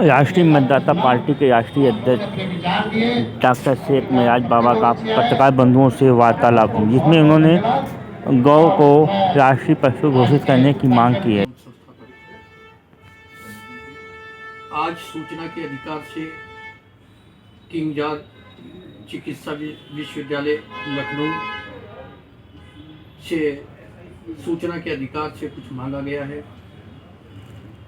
राष्ट्रीय मतदाता पार्टी के राष्ट्रीय अध्यक्ष डॉक्टर शेख मेराज बाबा का पत्रकार बंधुओं से वार्तालाप, जिसमें उन्होंने गौ को राष्ट्रीय पशु घोषित करने की मांग की है। आज सूचना के अधिकार से किंग जॉर्ज चिकित्सा विश्वविद्यालय लखनऊ से सूचना के अधिकार से कुछ मांगा गया है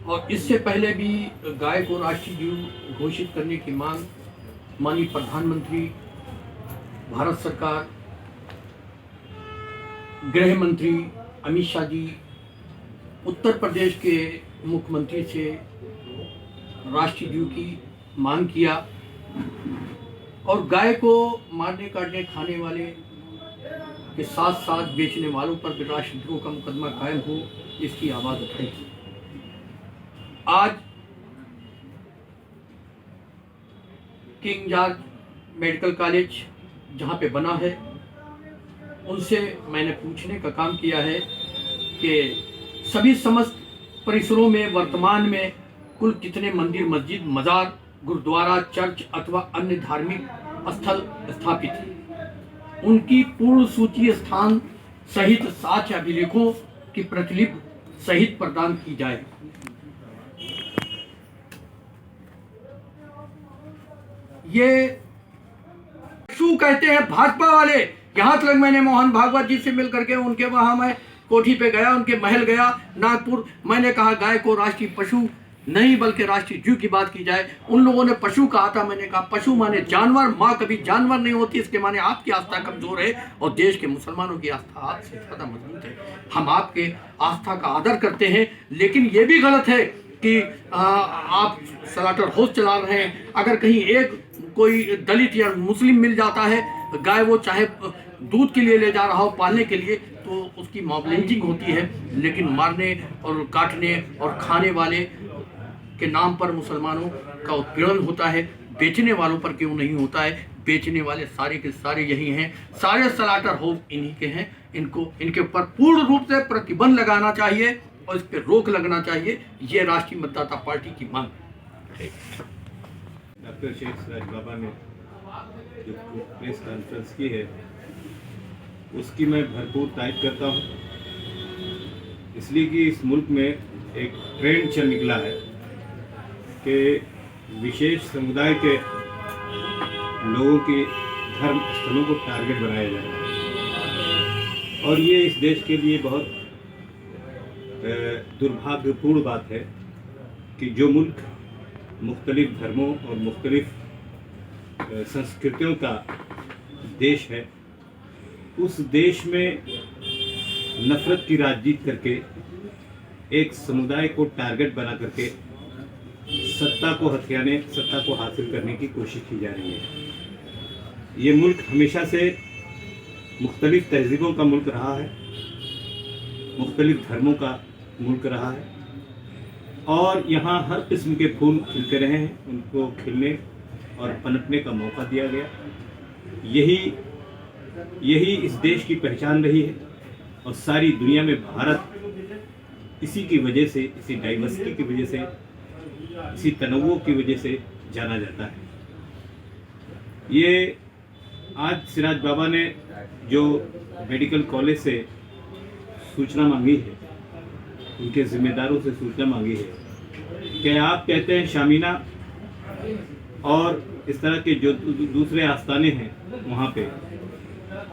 और इससे पहले भी गाय को राष्ट्रीय जीव घोषित करने की मांग माननीय प्रधानमंत्री, भारत सरकार, गृह मंत्री अमित शाह जी, उत्तर प्रदेश के मुख्यमंत्री से राष्ट्रीय जीव की मांग किया और गाय को मारने काटने खाने वाले के साथ साथ बेचने वालों पर भी राष्ट्रद्रोह का मुकदमा कायम हो, इसकी आवाज़ उठाई। आज किंग जॉर्ज मेडिकल कॉलेज जहाँ पे बना है, उनसे मैंने पूछने का काम किया है कि सभी समस्त परिसरों में वर्तमान में कुल कितने मंदिर, मस्जिद, मजार, गुरुद्वारा, चर्च अथवा अन्य धार्मिक स्थल स्थापित हैं। उनकी पूर्ण सूची स्थान सहित साक्ष्य अभिलेखों की प्रतिलिपि सहित प्रदान की जाए। ये शू कहते हैं भाजपा वाले। यहाँ तक मैंने मोहन भागवत जी से मिलकर के उनके वहाँ मैं कोठी पे गया, उनके महल गया नागपुर। मैंने कहा गाय को राष्ट्रीय पशु नहीं बल्कि राष्ट्रीय जीव की बात की जाए। उन लोगों ने पशु कहा था, मैंने कहा पशु माने जानवर, माँ कभी जानवर नहीं होती। इसके माने आपकी आस्था कमजोर है और देश के मुसलमानों की आस्था आपसे ज़्यादा मजबूत है। हम आपके आस्था का आदर करते हैं, लेकिन ये भी गलत है कि आप स्लॉटर हाउस चला रहे हैं। अगर कहीं एक कोई दलित या मुस्लिम मिल जाता है गाय, वो चाहे दूध के लिए ले जा रहा हो, पालने के लिए, तो उसकी मॉब लिंचिंग होती है। लेकिन मारने और काटने और खाने वाले के नाम पर मुसलमानों का उत्पीड़न होता है, बेचने वालों पर क्यों नहीं होता है? बेचने वाले सारे के सारे यही हैं, सारे स्लॉटर हाउस इन्हीं के हैं। इनके ऊपर पूर्ण रूप से प्रतिबंध लगाना चाहिए और इस पर रोक लगना चाहिए। ये राष्ट्रीय मतदाता पार्टी की मांग है। डॉक्टर शेख मेराज बाबा ने जो प्रेस कॉन्फ्रेंस की है, उसकी मैं भरपूर तारीफ करता हूँ, इसलिए कि इस मुल्क में एक ट्रेंड चल निकला है कि विशेष समुदाय के लोगों के धर्म स्थलों को टारगेट बनाया जाए और ये इस देश के लिए बहुत दुर्भाग्यपूर्ण बात है कि जो मुल्क मुख्तलिफ धर्मों और मुख्तलिफ संस्कृतियों का देश है, उस देश में नफ़रत की राजनीति करके एक समुदाय को टारगेट बना करके सत्ता को हथियाने, सत्ता को हासिल करने की कोशिश की जा रही है। ये मुल्क हमेशा से मुख्तलिफ तहजीबों का मुल्क रहा है, मुख्तलिफ धर्मों का मुल्क रहा है और यहाँ हर किस्म के फूल खिलते रहे हैं, उनको खिलने और पनपने का मौका दिया गया। यही इस देश की पहचान रही है और सारी दुनिया में भारत इसी की वजह से, इसी डाइवर्सिटी की वजह से, इसी तनव्वुर की वजह से जाना जाता है। ये आज सिराज बाबा ने जो मेडिकल कॉलेज से सूचना मांगी है, उनके जिम्मेदारों से सूचना मांगी है कि आप कहते हैं शामीना और इस तरह के जो दूसरे आस्थाने हैं वहाँ पे,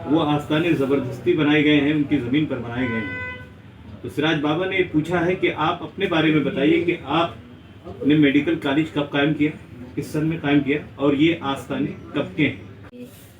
वो आस्थाने ज़बरदस्ती बनाए गए हैं, उनकी ज़मीन पर बनाए गए हैं। तो सिराज बाबा ने पूछा है कि आप अपने बारे में बताइए कि आपने मेडिकल कॉलेज कब कायम किया, किस सन में कायम किया और ये आस्थाने कब के हैं।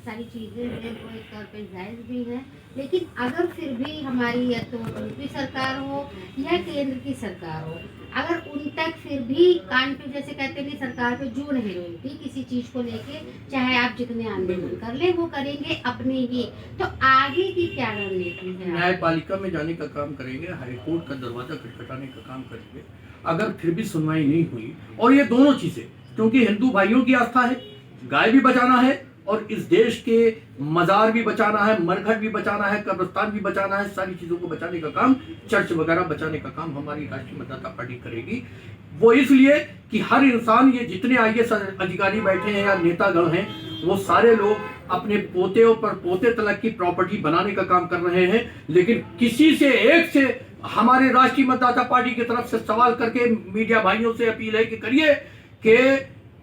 सारी चीज़ें हैं वो एक तौर पर जायज़ भी हैं, लेकिन अगर फिर भी हमारी या तो यूपी सरकार हो या केंद्र की सरकार हो, अगर उन तक फिर भी कान पे जैसे कहते हैं सरकार पे जू नहीं रोती किसी चीज़ को लेके, चाहे आप जितने आंदोलन कर ले वो करेंगे अपने ही, तो आगे की क्या रणनीति है? न्यायपालिका में जाने का काम करेंगे, हाईकोर्ट का दरवाजा खटखटाने का काम करेंगे। अगर फिर भी सुनवाई नहीं हुई, और ये दोनों चीज़ें, क्योंकि हिंदू भाइयों की आस्था है, गाय भी बचाना है और इस देश के मज़ार भी बचाना है, मरघट भी बचाना है, कब्रिस्तान भी बचाना है, सारी चीज़ों को बचाने का काम, चर्च वगैरह बचाने का काम हमारी राष्ट्रीय मतदाता पार्टी करेगी। वो इसलिए कि हर इंसान, ये जितने IAS अधिकारी बैठे हैं या नेतागण हैं, वो सारे लोग अपने पोते और पोते तलक की प्रॉपर्टी बनाने का काम कर रहे हैं, लेकिन किसी से एक से हमारे राष्ट्रीय मतदाता पार्टी की तरफ से सवाल करके मीडिया भाइयों से अपील है कि करिए कि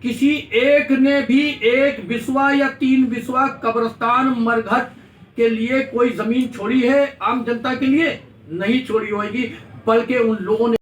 किसी एक ने भी एक बिस्वा या 3 बिस्वा कब्रिस्तान मरघट के लिए कोई जमीन छोड़ी है आम जनता के लिए? नहीं छोड़ी होगी, बल्कि उन लोगों ने